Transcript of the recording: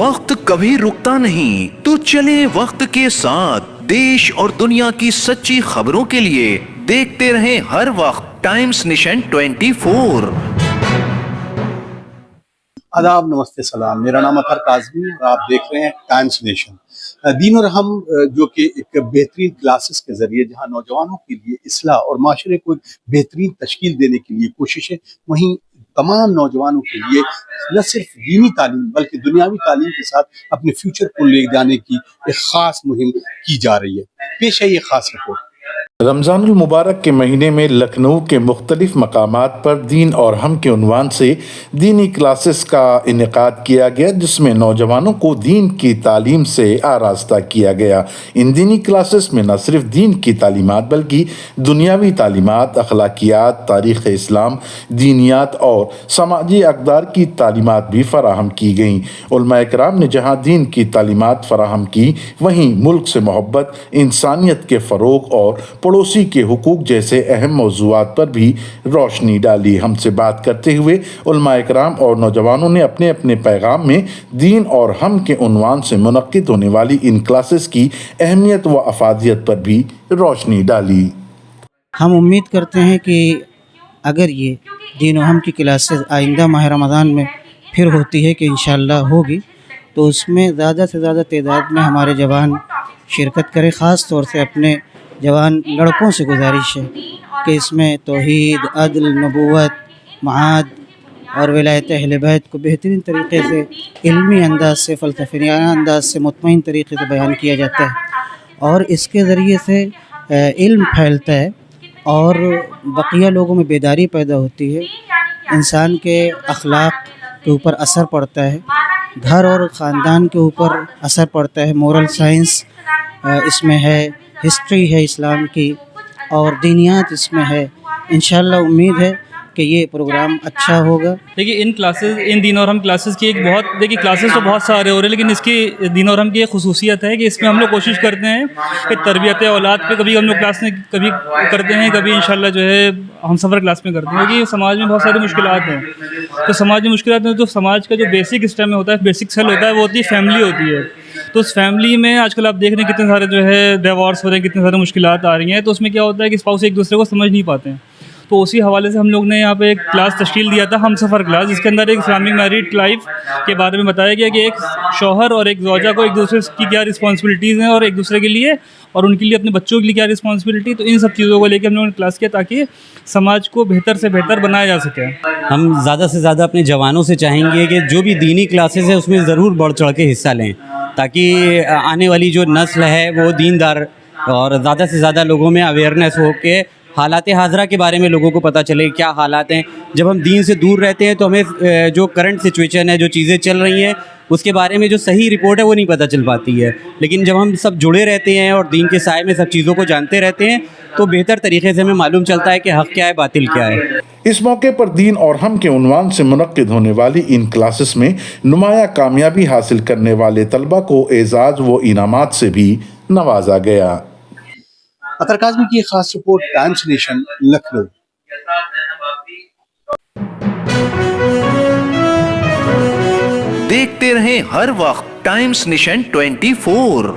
वक्त कभी रुकता नहीं, तो चले वक्त के साथ। देश और दुनिया की सच्ची खबरों के लिए देखते रहें हर वक्त टाइम्स नेशन 24। आदाब, नमस्ते, सलाम। मेरा नाम अतर काज़मी और आप देख रहे हैं टाइम्स नेशन। दीन और हम जो कि एक बेहतरीन क्लासेस के ज़रिए जहां नौजवानों के लिए इस्लाह और माशरे को बेहतरीन तश्कील देने के लिए कोशिश है, वहीं तमाम नौजवानों के लिए न सिर्फ दीनी तालीम बल्कि दुनियावी तालीम के साथ अपने फ्यूचर को ले जाने की एक ख़ास मुहिम की जा रही है। पेश है ये ख़ास रिपोर्ट। रमज़ानुल मुबारक के महीने में लखनऊ के मुख्तलिफ मकामात पर दीन और हम के उन्वान से दीनी क्लासेस का इनेकाद किया गया, जिसमें नौजवानों को दीन की तालीम से आरास्ता किया गया। इन दीनी क्लासेस में न सिर्फ दीन की तालीमात बल्कि दुनियावी तालीमात, अखलाकियात, तारीख़ इस्लाम, दीनियात और समाजी अक़दार की तालीमात भी फ़राहम की गईं। उलमा इकराम ने जहाँ दीन की तालीमात फ़राहम की, वहीं मुल्क से मोहब्बत, इंसानियत के फ़रोग़ और पड़ोसी के हुकूक जैसे अहम मौज़ूआत पर भी रोशनी डाली। हमसे बात करते हुए उलमा इकराम और नौजवानों ने अपने अपने पैगाम में दीन और हम के उन्वान से मुनक्किद होने वाली इन क्लासेस की अहमियत व अफादियत पर भी रोशनी डाली। हम उम्मीद करते हैं कि अगर ये दीन और हम की क्लासेस आइंदा माह रमज़ान में फिर होती है, कि इंशाअल्लाह होगी, तो उसमें ज़्यादा से ज़्यादा तादाद में हमारे जवान शिरकत करें। ख़ास तौर से अपने जवान लड़कों से गुजारिश है कि इसमें तौहीद, अदल, नबूवत, महाद और विलायत अहले बैत को बेहतरीन तरीक़े से इल्मी अंदाज से, फ़लसफ़ियाना अंदाज से, मुतमईन तरीक़े से बयान किया जाता है और इसके ज़रिए से इल्म फैलता है और बकिया लोगों में बेदारी पैदा होती है, इंसान के अखलाक के ऊपर असर पड़ता है, घर और ख़ानदान के ऊपर असर पड़ता है। मोरल साइंस इसमें है, हिस्ट्री है इस्लाम की और दीनियात इसमें है। इंशाअल्लाह उम्मीद है कि ये प्रोग्राम अच्छा होगा। देखिए, इन दीन और हम क्लासेस की एक बहुत, देखिए क्लासेस तो बहुत सारे हो रहे हैं, लेकिन इसकी दीन और हम की एक खुसूसियत है कि इसमें हम लोग कोशिश करते हैं कि तरबियत औलाद पे कभी हम लोग क्लास में कभी करते हैं, कभी इंशाल्लाह जो है हम सफ़र क्लास में करते हैं, क्योंकि समाज में बहुत सारी मुश्किलात हैं। तो समाज में मुश्किलात हैं, तो समाज का जो बेसिक स्टेम होता है, बेसिक सेल होता है, वो होती है फैमिली होती है। तो उस फैमिली में आजकल आप देख रहे हैं कितने सारे जो है डिवोर्स हो रहे हैं, कितने सारे मुश्किलात आ रही हैं। तो उसमें क्या होता है कि स्पाउस एक दूसरे को समझ नहीं पाते हैं। तो उसी हवाले से हम लोग ने यहाँ पे एक क्लास तश्कील दिया था, हम सफ़र क्लास, जिसके अंदर एक इस्लामिक मैरिड लाइफ के बारे में बताया गया कि एक शौहर और एक ज़ौजा को एक दूसरे की क्या रिस्पॉन्सिबिलिटीज़ हैं और एक दूसरे के लिए और उनके लिए अपने बच्चों के लिए क्या रिस्पॉन्सिबिलिटी। तो इन सब चीज़ों को लेकर हम लोगों ने क्लास किया ताकि समाज को बेहतर से बेहतर बनाया जा सके। हम ज़्यादा से ज़्यादा अपने जवानों से चाहेंगे कि जो भी दीनी क्लासेस है उसमें ज़रूर बढ़ चढ़ के हिस्सा लें, ताकि आने वाली जो नस्ल है वो दीनदार और ज़्यादा से ज़्यादा लोगों में अवेयरनेस हो के हालात हाज़रा के बारे में लोगों को पता चले क्या हालात हैं। जब हम दीन से दूर रहते हैं तो हमें जो करंट सिचुएशन है, जो चीज़ें चल रही हैं, उसके बारे में जो सही रिपोर्ट है वो नहीं पता चल पाती है। लेकिन जब हम सब जुड़े रहते हैं और दीन के साए में सब चीज़ों को जानते रहते हैं तो बेहतर तरीके से हमें मालूम चलता है कि हक़ क्या है, बातिल क्या है। इस मौके पर दीन और हम के उन्वान से मुनक्किद होने वाली इन क्लासेस में नुमाया कामयाबी हासिल करने वाले तलबा को एजाज़ व इनामात से भी नवाजा गया। अतर काज़मी की खास रिपोर्ट, टाइम्स नेशन, लखनऊ। देखते रहें हर वक्त टाइम्स नेशन 24।